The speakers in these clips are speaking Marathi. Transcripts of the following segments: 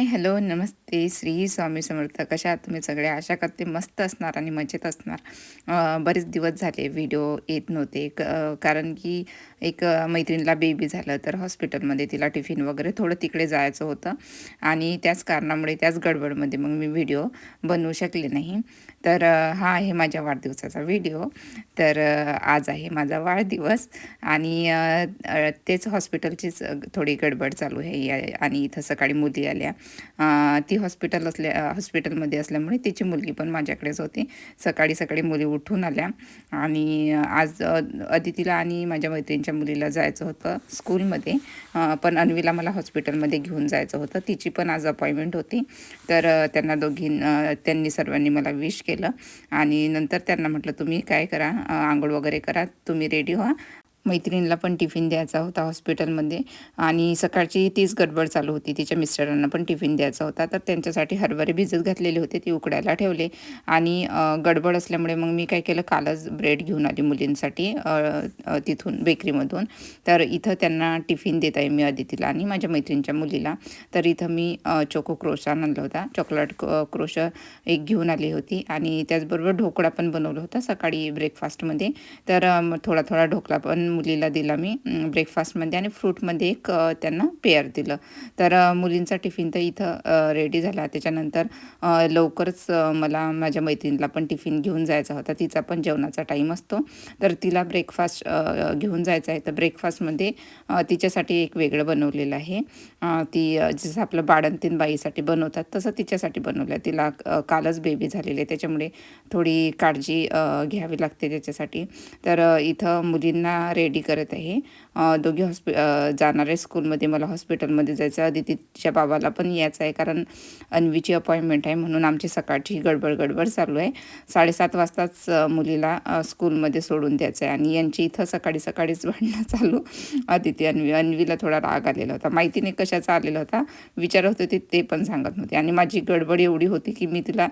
हॅलो, नमस्ते. श्री स्वामी समर्थ. कशा आहात तुम्ही सगळे? आशा करते मस्त असणार आणि मजेत असणार. बरेच दिवस झाले व्हिडिओ येत नव्हते. कारण की एक मैत्रिणीला बेबी झालं, तर हॉस्पिटलमध्ये तिला टिफिन वगैरे थोडं तिकडे जायचं होतं आणि त्याच कारणामुळे, त्याच गडबडमध्ये मग मी व्हिडिओ बनवू शकले नाही. तर हा आहे माझ्या वाढदिवसाचा व्हिडिओ. तर आज आहे माझा वाढदिवस आणि तेच हॉस्पिटलचीच थोडी गडबड चालू आहे आणि इथं सकाळी मुली आल्या. ती हॉस्पिटलमध्ये असल्यामुळे तिची मुलगी पण माझ्याकडेच होती. सकाळी सकाळी मुली उठून आल्या आणि आज अदितीला आणि माझ्या मैत्रिणीच्या मुलीला जायचं होतं स्कूलमध्ये. पण अन्वीला मला हॉस्पिटलमध्ये घेऊन जायचं होतं. तिची पण आज अपॉइंटमेंट होती. तर त्यांनी सर्वांनी मला विश केलं आणि नंतर त्यांना म्हटलं, तुम्ही काय करा, आंघोळ वगैरे करा, तुम्ही रेडी व्हा. मैत्रिणीला पण टिफिन द्यायचा होता हॉस्पिटलमध्ये आणि सकाळची तीच गडबड चालू होती. तिच्या मिस्टरांना पण टिफिन द्यायचा होता, तर त्यांच्यासाठी हरभरे भिजत घातलेले होते, ती उकडायला ठेवले. आणि गडबड असल्यामुळे मग मी काय केलं, कालच ब्रेड घेऊन आली मुलींसाठी तिथून बेकरीमधून. तर इथं त्यांना टिफिन देत आहे मी अदितीला आणि माझ्या मैत्रिणीच्या मुलीला. तर इथं मी चोको क्रोशा आणला होता, चॉकलेट क्रोशा एक घेऊन आली होती आणि त्याचबरोबर ढोकळा पण बनवला होता सकाळी ब्रेकफास्टमध्ये. तर थोडा थोडा ढोकळा पण मुलीला दिला मी ब्रेकफास्टमध्ये आणि फ्रूटमध्ये एक त्यांना पेअर दिलं. तर मुलींचा टिफिन तर इथं रेडी झाला. त्याच्यानंतर लवकरच मला माझ्या मैत्रिणीला पण टिफिन घेऊन जायचा होता. तिचा पण जेवणाचा टाईम असतो, तर तिला ब्रेकफास्ट घेऊन जायचा आहे. तर ब्रेकफास्टमध्ये तिच्यासाठी एक वेगळं बनवलेलं आहे. ती जसं आपलं बाळंतीण बाईसाठी बनवतात तसं तिच्यासाठी बनवलं आहे. तिला कालच बेबी झालेली आहे, त्याच्यामुळे थोडी काळजी घ्यावी लागते त्याच्यासाठी. तर इथं मुलींना रेडी करत आहे. दोघे जाणार आहे स्कूलमध्ये. मला हॉस्पिटलमध्ये जायचं. अदितीच्या बाबाला पण यायचं आहे, कारण अन्वीची अपॉइंटमेंट आहे, म्हणून आमची सकाळची गडबड चालू आहे. 7:30 वाजताच मुलीला स्कूलमध्ये सोडून द्यायचं आहे आणि यांची इथं सकाळी सकाळीच भांडणं चालू. अन्वीला थोडा राग आलेला होता, माहिती नाही कशाचा आलेला होता, विचारत होते ते पण सांगत नव्हते आणि माझी गडबड एवढी होती की मी तिला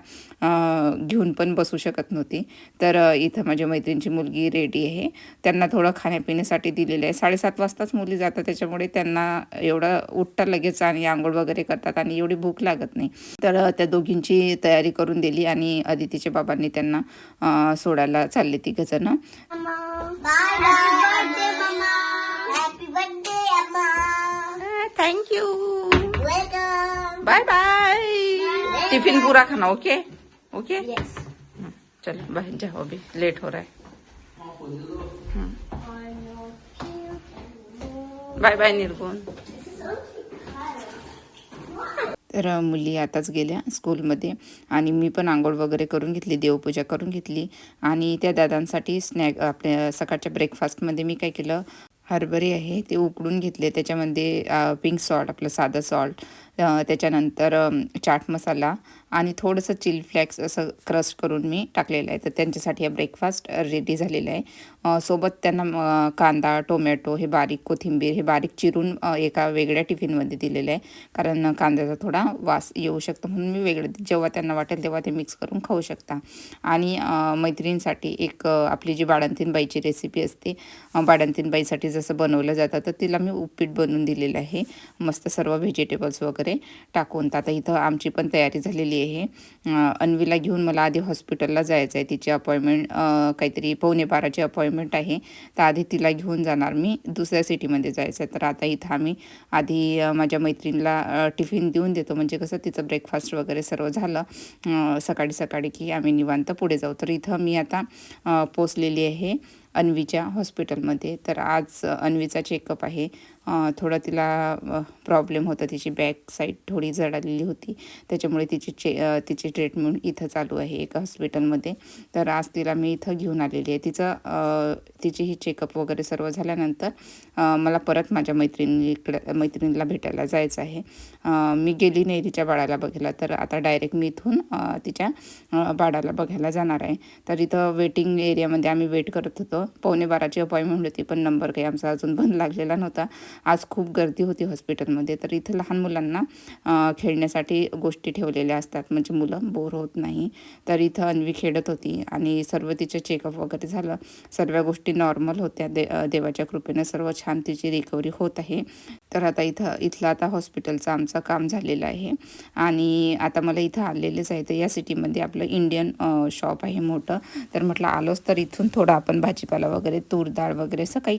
घेऊन पण बसू शकत नव्हती. तर इथं माझ्या मैत्रिणीची मुलगी रेडी आहे. त्यांना थोडं खाण्यापिण्यासाठी दिलेलं आहे. 7:30 वाजताच मुली जातात, त्याच्यामुळे त्यांना एवढं उठतात लगेच आणि आंघोळ वगैरे करतात आणि एवढी भूक लागत नाही. तर त्या दोघींची तयारी करून दिली आणि अदितीच्या बाबांनी त्यांना सोडायला चालले तिघंजणं. Thank you, bye bye. टिफिन पूरा खाना. Okay okay. चलो बाय, जाओ, अभी लेट हो रहा है. बाय बाय निर्गुण. तर मुली आताच गेल्या स्कूलमध्ये आणि मी पण आंघोळ वगैरे करून घेतली, देवपूजा करून घेतली आणि त्या दादांसाठी स्नॅक आपल्या सकाळच्या ब्रेकफास्टमध्ये मी काय केलं, हरभरे आहे ते उकडून घेतले. त्याच्यामध्ये पिंक सॉल्ट, आपलं साधं सॉल्ट, त्याच्यानंतर चाट मसाला आणि थोडंसं चिली फ्लेक्स असं क्रश करून मी टाकलेलं आहे. तर त्यांच्यासाठी हा ब्रेकफास्ट रेडी झालेला आहे. सोबत त्यांना कांदा, टोमॅटो, हे बारीक कोथिंबीर हे बारीक चिरून एका वेगळ्या टिफिनमध्ये दिलेलं आहे, कारण कांद्याचा थोडा वास येऊ शकतो म्हणून मी वेगळं, जेव्हा त्यांना वाटेल तेव्हा ते मिक्स करून खाऊ शकता. आणि मैत्रिणींसाठी एक आपली जी बाळंतीण बाईची रेसिपी असते, बाळंतीण बाईसाठी जसं बनवलं जातं, तर तिला मी उपीट बनवून दिलेलं आहे मस्त सर्व व्हेजिटेबल्स वगैरे टाकून. तर आता इथं आमची पण तयारी झालेली आहे. अन्वीला घेऊन मला आधी हॉस्पिटलला जायचं आहे. तिची अपॉइंटमेंट काहीतरी 11:45ची अपॉइंटमेंट आहे, तर आधी तिला घेऊन जाणार मी, दुसऱ्या सिटीमध्ये जायचं आहे. तर आता इथं आम्ही आधी माझ्या मैत्रिणीला टिफिन देऊन देतो, म्हणजे कसं तिचं ब्रेकफास्ट वगैरे सर्व झालं सकाळी सकाळी की आम्ही निवांत पुढे जाऊ. तर इथं मी आता पोचलेली आहे अन्वीच्या हॉस्पिटलमध्ये. तर आज अन्वीचा चेकअप आहे. थोडं तिला प्रॉब्लेम होता, तिची बॅक साईड थोडी जळालेली होती, त्याच्यामुळे तिची ट्रीटमेंट इथं चालू आहे एका हॉस्पिटलमध्ये. तर आज तिला मी इथं घेऊन आलेली आहे. तिची ही चेकअप वगैरे सर्व झाल्यानंतर मला परत माझ्या मैत्रिणीला भेटायला जायचं आहे. मी गेली नाही तिच्या बाळाला बघायला, तर आता डायरेक्ट मी इथून तिच्या बाळाला बघायला जाणार आहे. तर इथं वेटिंग एरियामध्ये आम्ही वेट करत होतो. 11:45ची अपॉइंटमेंट होती, पण नंबर काही आमचा अजून बंद लागलेला नव्हता. आज खूप गर्दी होती हॉस्पिटलमध्ये. तर इथं लहान मुलांना खेळण्यासाठी गोष्टी ठेवलेल्या असतात, म्हणजे मुलं बोर होत नाही. तर इथं अन्वी खेळत होती आणि सर्व तिचं चेकअप वगैरे झालं, सर्व गोष्टी नॉर्मल होत्या. देवाच्या कृपेने सर्व छान तिची रिकव्हरी होत आहे. तर आता इथलं आता हॉस्पिटलचं आमचं काम झालेलं आहे आणि आता मला इथं आलेलेच आहे. तर या सिटीमध्ये आपलं इंडियन शॉप आहे मोठं. तर म्हटलं आलोच तर इथून थोडं आपण भाजीपाला वगैरे तूर डाळ वगैरे असं काही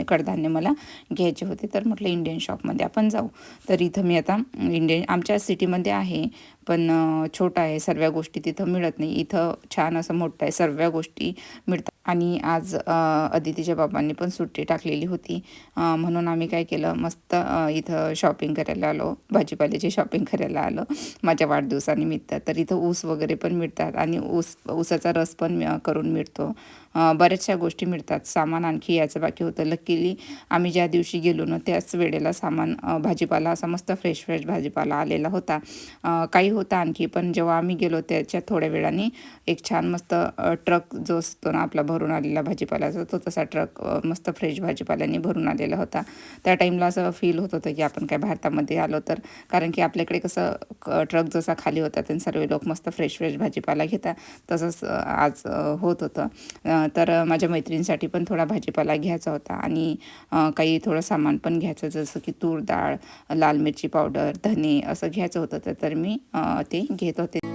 कडधान्य मला घ्यायचे होते. तर म्हटलं इंडियन शॉपमध्ये आपण जाऊ. तर इथं मी आता इंडियन आमच्या सिटीमध्ये आहे पण छोटा आहे, सर्व गोष्टी तिथं मिळत नाही. इथं छान असं मोठं आहे, सर्व गोष्टी मिळतात. आणि आज अदितीच्या बाबांनी पण सुट्टी टाकलेली होती म्हणून आम्ही काय केलं, मस्त इथं शॉपिंग करायला आलो, भाजीपाल्याची शॉपिंग करायला आलो माझ्या वाढदिवसानिमित्त. तर इथं ऊस वगैरे पण मिळतात आणि ऊसाचा रस पण करून मिळतो. बऱ्याचशा गोष्टी मिळतात. सामान आणखी यायचं बाकी होतं. लकीली आम्ही ज्या दिवशी गेलो ना त्याच वेळेला सामान भाजीपाला असा मस्त फ्रेश भाजीपाला आलेला होता. काही होता आणखी, पण जेव्हा आम्ही गेलो त्याच्या थोड्या वेळाने एक छान मस्त ट्रक जो असतो ना आपला भरून आलेला भाजीपाल्याचा, तो तसा ट्रक मस्त फ्रेश भाजीपाल्याने भरून आलेला होता. त्या टाईमला असं फील होत होतं की आपण काय भारतामध्ये आलो. तर कारण की आपल्याकडे कसं ट्रक जसा खाली होता त्यांनी सर्व लोक मस्त फ्रेश भाजीपाला घेतात, तसंच आज होत होतं. तर माझ्या मैत्रिणींसाठी पण थोडा भाजीपाला घ्यायचा होता आणि काही थोडं सामान पण घ्यायचं, जसं की तूर डाळ, लाल मिरची पावडर, धने असं घ्यायचं होतं. तर मी ते घेत होते.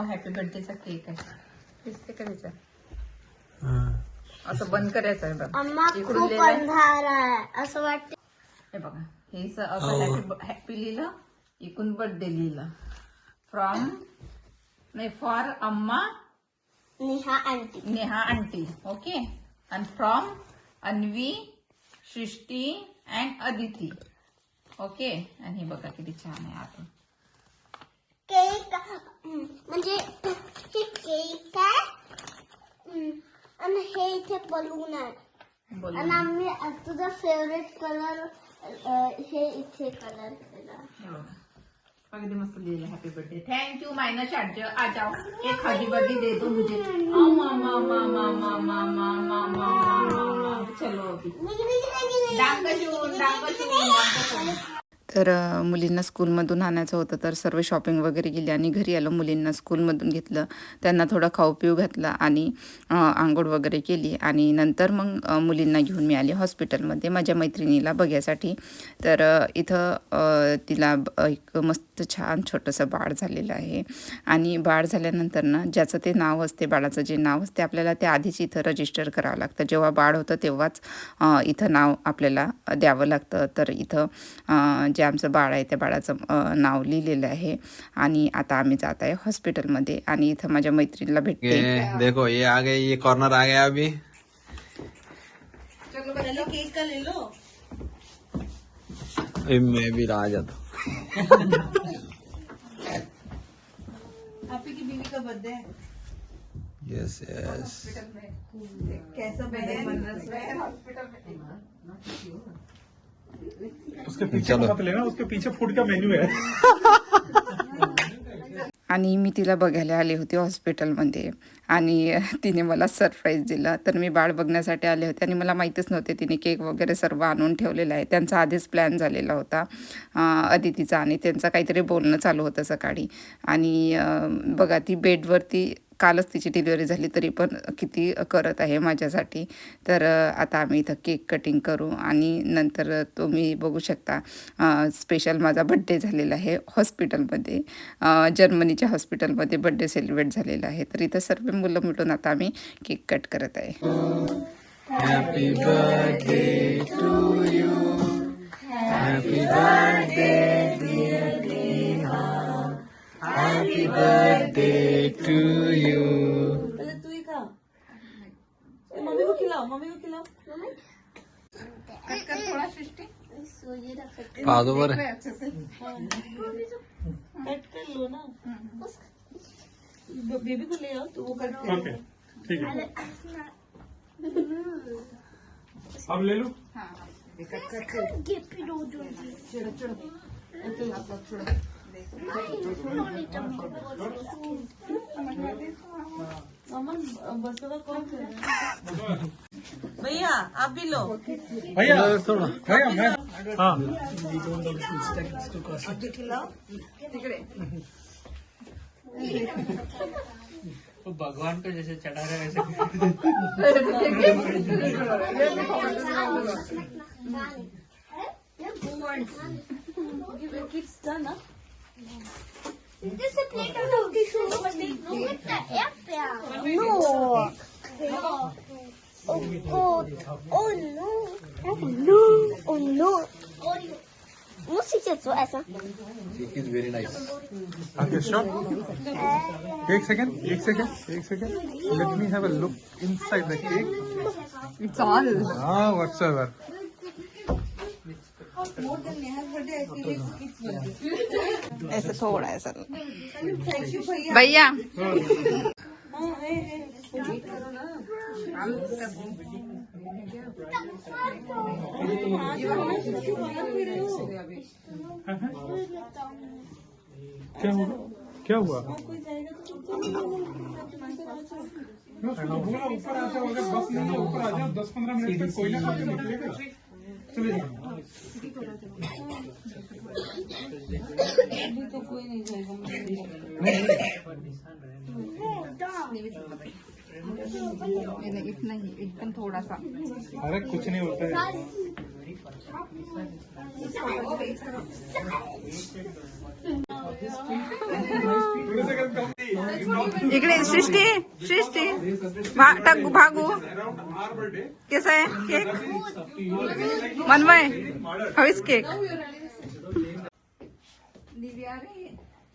हॅपी बर्थडेचा केक आहे, दिसते का त्याचा? असं बंद करायचं आहे बघा, इकडून असं वाटतं. हे बघा, हे असं हॅपी लिहिलं, इकडून बर्थडे लिहिलं. फ्रॉम नाही फॉर अम्मा नेहा आंटी ओके, आणि from Anvi, Srishti and Aditi okay. आणि हे बघा किती छान आहे आतून केक, म्हणजे हे केक आहे आणि हे इथे बलून आहे आणि आम्ही तुझा फेवरेट कलर हे इथे कलर केला. किती मस्त लिहिलं हॅपी बर्थडे, थैंक यू मायना चार्ज आ जाओ, एक हॅपी बर्थडे दे दो मुझे. चलो अभी तर मुलींना स्कूलमधून आणायचं होतं, तर सर्व शॉपिंग वगैरे केली आणि घरी आलो. मुलींना स्कूलमधून घेतलं, त्यांना थोडा खाऊ पिऊ घातला आणि आंघोळ वगैरे केली आणि नंतर मग मुलींना घेऊन मी आली हॉस्पिटलमध्ये माझ्या मैत्रिणीला बघायसाठी. तर इथं तिला एक मस्त छान छोटंसं बाळ झालेलं आहे आणि बाळ झाल्यानंतर ना ज्याचं ते नाव असते, बाळाचं जे नाव असते आपल्याला ते आधीच इथं रजिस्टर करावं लागतं. जेव्हा बाळ होतं तेव्हाच इथं नाव आपल्याला द्यावं लागतं. तर इथं जे आमचं बाळ आहे त्या बाळाचं नाव लिहिलेलं आहे आणि आता आम्ही जात आहे हॉस्पिटलमध्ये आणि इथं माझ्या मैत्रिणीला भेटते. देखो ये आ गए, ये कॉर्नर आ गया अभी. चलो केक का ले लो. मैं भी आ जाता. आपकी की बीवी का बर्थडे है. Yes yes. कैसा बर्थडे हॉस्पिटल में. उसके पीछे मत लेना, उसके पीछे फूड का मेन्यू है. आणि मी तिला बघायला आले होते हॉस्पिटलमध्ये आणि तिने मला सरप्राईज दिला. तर मी बाळ बघण्यासाठी आले होते आणि मला माहीतच नव्हते तिने केक वगैरे सर्व आणून ठेवलेलं आहे. त्यांचा आधीच प्लॅन झालेला होता अदितीचा आणि त्यांचं काहीतरी बोलणं चालू होतं सकाळी. आणि बघा ती बेडवरती, कालच तिची डिलिव्हरी झाली तरी पण किती करत आहे माझ्यासाठी. तर आता आम्ही इथं केक कटिंग करू आणि नंतर तुम्ही बघू शकता स्पेशल माझा बड्डे झालेला आहे हॉस्पिटलमध्ये, जर्मनीच्या हॉस्पिटलमध्ये बड्डे सेलिब्रेट झालेला आहे. तर इथं सर्व मुलं मिळून आता आम्ही केक कट करत आहे. Happy birthday to you, happy birthday dear Neha, happy birthday to you. पहले तू ही खा. मम्मी को खिलाओ, मम्मी को खिलाओ. कट कर थोड़ा सृष्टी. सोजी रख सकते. पादो बर. कट कर लो ना, बेबी को ले आओ तो वो कट कर। ओके ठीक है अब ले लो अमन बसवा कौन कर रहा है? भैया आप भी लो। भैया भैया मैं हाँ खिलाओ वो भगवान को जैसे चढ़ा रहे वैसे Kids done, huh? Is this a plate of tissue? No, with the Erdbeer. No. Oh God. Oh no. Oh no. Oh no. Muss ich jetzt so essen? Is very nice Okay, sure. एक second let me have a look inside the cake it's all हाँ व्हाटसएवर ऐसा थोड़ा ऐसा Thank you भैया। भैया क्या हुआ कोई जाएगा तो बोला ऊपर आ जाओ अगर बस नहीं ऊपर आ जाओ 10-15 मिनट तक कोई ना कोई निकलेगा चले जाओ अभी तो कोई नहीं जाएगा। इतना ही एकदम थोड़ा सा अरे कुछ नहीं होता है इकडे सृष्टी भागू कैसा है केक मनवाय हाउ इज केक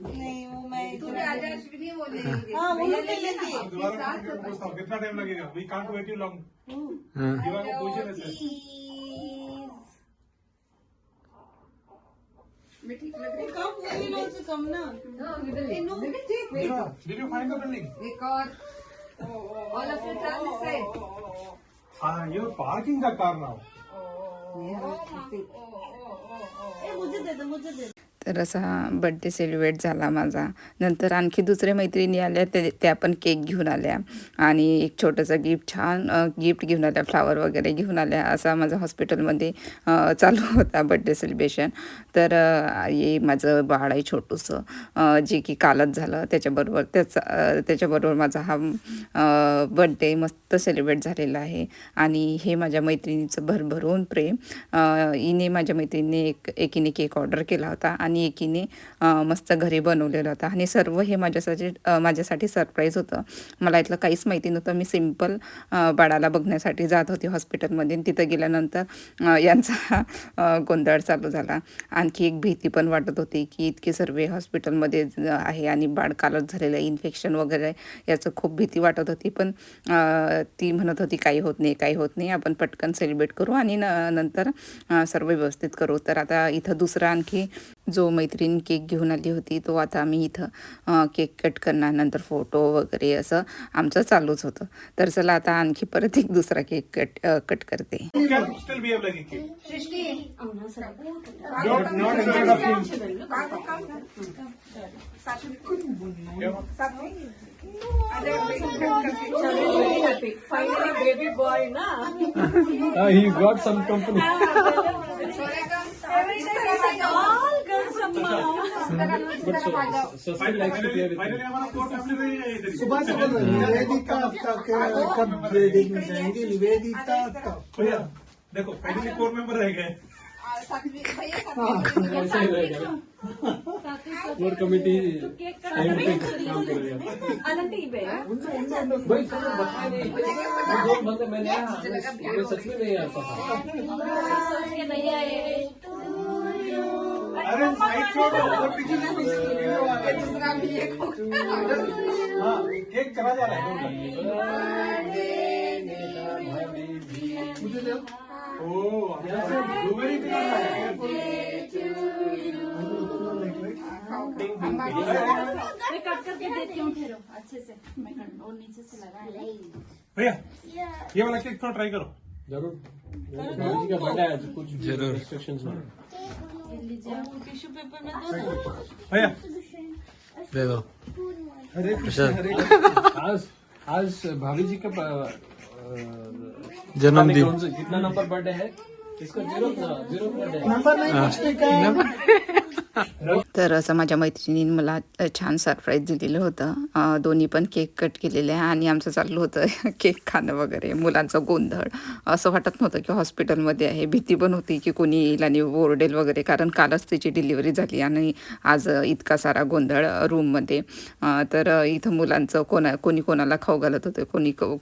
नहीं वो मैं हाँ वो लोग ले लेती है। कितना टाइम लगेगा we can't wait you long come वही लोग से कम ना। Did you find the building? all of you turn this side. You're parking the car now. मुझे दे दो मुझे दे दो। तर असा बड्डे सेलिब्रेट झाला माझा. नंतर आणखी दुसऱ्या मैत्रिणी आल्या, त्या पण केक घेऊन आल्या आणि एक छोटंसं छान गिफ्ट घेऊन आल्या, फ्लावर वगैरे घेऊन आल्या. असा माझा हॉस्पिटलमध्ये चालू होता बड्डे सेलिब्रेशन. तर हे माझं बाळ आहे छोटूसं, जे की कालच झालं. त्याच्याबरोबर माझा हा बड्डे मस्त सेलिब्रेट झालेला आहे. आणि हे माझ्या मैत्रिणीचं भरभरून प्रेम. माझ्या मैत्रिणीने एकीने केक ऑर्डर केला होता आणि एकीने मस्त घरी बनवलेला होता. आणि सर्व हे माझ्यासाठी सरप्राईज होतं. मला इथलं काहीच माहिती नव्हतं. मी सिम्पल बाळाला बघण्यासाठी जात होती हॉस्पिटलमध्ये. तिथं गेल्यानंतर यांचा गोंधळ चालू झाला. आणखी एक भीती पण वाटत होती की इतके सर्व हॉस्पिटलमध्ये आहे आणि बाळ कालच झालेलं आहे, इन्फेक्शन वगैरे याचं खूप भीती वाटत होती. पण ती म्हणत होती काही होत नाही, आपण पटकन सेलिब्रेट करू आणि नंतर सर्व व्यवस्थित करू. तर आता इथं दुसरा आणखी जो मैत्रीण केक घेऊन आली होती, तो आता आम्ही इथं केक कट करणार, नंतर फोटो वगैरे असं आमचं चालूच होतं. तर चला आता आणखी परत एक दुसरा केक कट करते. Still behave like a kid. Not inside of him. Finally baby boy na. he got some company All girls amma. Finally हमारा कोर्ट अपने में ही है इधर ही. सुबह से बोल रहे हैं, निवेदिता कब वेडिंग में जाएंगे, निवेदिता कब? भैया देखो फाइनली कोर मेंबर रह गए. कोर कमिटी अनंत ही बे भाई चलो बताया नहीं जो बंदे मैंने मैं सच में नहीं आता था. अरे साइड छोड़ो और पीछे से हाँ केक चला जा रहा है. मुझे दे ओह ब्लूबेरी मैं कट करके देती हूँ ठहरो अच्छे से मैं और नीचे से लगा भैया ये वाला केक थोड़ा ट्राई करो. जरूर भाभी जी का बर्थडे है तो कुछ जरूर. रिस्ट्रिक्शंस ना. टिश्यू पेपर में दो भैया दे दो. हरे कृष्ण हरे कृष्ण. आज भाभी जी का जन्मदिन. कौन सा कितना नंबर बर्थडे है इसका? 0 बर्थडे. नंबर नाही पूछते काय. तर असं माझ्या मैत्रिणीने मला छान सरप्राईज दिलेलं होतं. दोन्ही पण केक कट केलेले आहे आणि आमचं चाललं होतं केक खाणं वगैरे. मुलांचा गोंधळ. असं वाटत नव्हतं की हॉस्पिटलमध्ये आहे. भीती पण होती की कोणी येईल आणि ओरडेल वगैरे, कारण कालच तिची डिलिव्हरी झाली आणि आज इतका सारा गोंधळ रूममध्ये. तर इथं मुलांचं कोणी कोणाला खाऊ घालत होतं,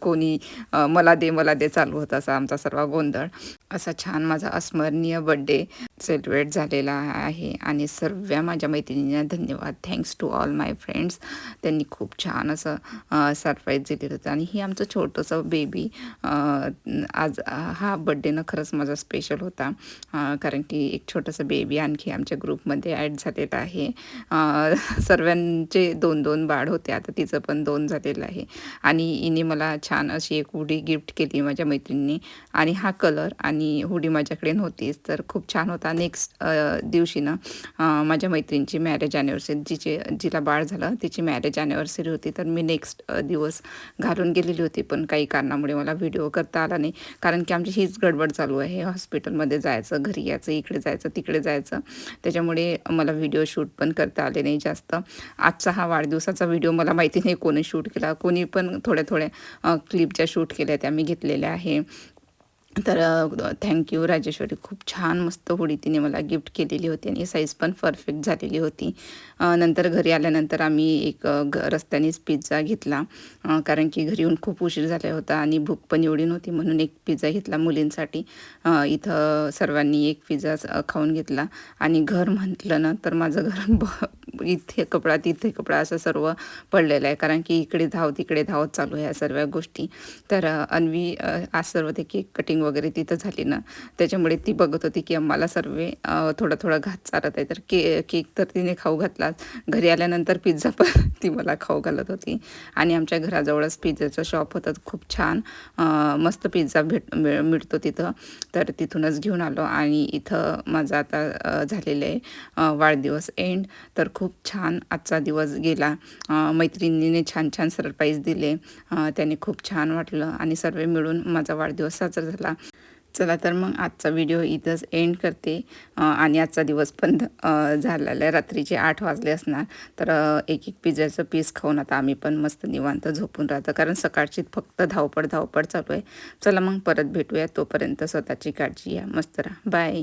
कोणी मला दे चालू होतं. असा आमचा सर्व गोंधळ. असा छान माझा अस्मरणीय बड्डे सेलिब्रेट झालेला आहे आणि सर्व माझ्या मैत्रिणींना धन्यवाद. Thanks to all my friends. त्यांनी खूप छान असं सरप्राईज दिलेलं होतं. आणि ही आमचं छोटंसं बेबी. आज हा बड्डेनं खरंच माझा स्पेशल होता, कारण की एक छोटंसं बेबी आणखी आमच्या ग्रुपमध्ये ॲड झालेलं आहे. सर्वांचे 2-2 बाळ होते, आता तिचं पण 2 झालेलं आहे. आणि हिने मला छान अशी एक हुडी गिफ्ट केली माझ्या मैत्रिणीने. आणि हा कलर आणि हुडी माझ्याकडे नव्हतीच, तर खूप छान होता. नेक्स्ट दिवशी ना माझ्या मैत्रिणीची मॅरेज ॲनिव्हर्सरी, जिला बाळ झालं तिची मॅरेज ॲनिव्हर्सरी होती. तर मी नेक्स्ट दिवस घालून गेलेली होती, पण काही कारणामुळे मला व्हिडिओ करता आला नाही, कारण की आमची हीच गडबड चालू आहे. हॉस्पिटलमध्ये जायचं, घरी यायचं, इकडे जायचं, तिकडे जायचं. त्याच्यामुळे मला व्हिडिओ शूट पण करता आले नाही जास्त. आजचा हा वाढदिवसाचा व्हिडिओ मला माहिती नाही कोणी शूट केला, कोणी पण थोड्या क्लिप ज्या शूट केल्या त्या मी घेतलेल्या आहे. तर थँक्यू राजेश्वरी. खूप छान मस्त हुडी तिने मला गिफ्ट केलेली होती आणि साईज पण परफेक्ट झालेली होती. नंतर घरी आल्यानंतर आम्ही एक रस्त्यानेच पिझ्झा घेतला, कारण की घरी येऊन खूप उशीर झाला होता आणि भूक पण एवढी नव्हती, म्हणून एक पिझ्झा घेतला मुलींसाठी. इथं सर्वांनी एक पिझ्झा खाऊन घेतला. आणि घर म्हटलं ना तर माझं घर इथे कपडा तिथे कपडा असं सर्व पडलेलं आहे, कारण की इकडे धाव तिकडे धाव चालू आहे या सर्व गोष्टी. तर अन्वी आज सर्व ते केक कटिंग वगैरे तिथं झाली ना, त्याच्यामुळे ती बघत होती की आम्हाला सर्व थोडं घात चालत आहे. तर केक तर तिने खाऊ घातला. घरी आल्यानंतर पिझ्झा पण ती मला खाऊ घालत होती. आणि आमच्या घराजवळच पिझ्झाचं शॉप होतं, खूप छान मस्त पिझ्झा मिळतो तिथं. तर तिथूनच घेऊन आलो आणि इथं माझा आता झालेलं आहे वाढदिवस एंड. तर खूप छान आजचा दिवस गेला. मैत्रिणीने छान सरप्राईज दिले, त्याने खूप छान वाटलं आणि सर्व मिळून माझा वाढदिवस साजरा झाला. चला तर मग आजचा व्हिडिओ इथंच एंड करते. आणि आजचा दिवस पण झालेला आहे. रात्रीचे 8 वाजले असणार. तर एक पिझ्झाचं पीस खाऊन आता आम्ही पण मस्त निवांत झोपून राहतो, कारण सकाळची फक्त धावपळ चालू आहे. चला मग परत भेटूया. तोपर्यंत स्वतःची काळजी घ्या. मस्त राहा. बाय.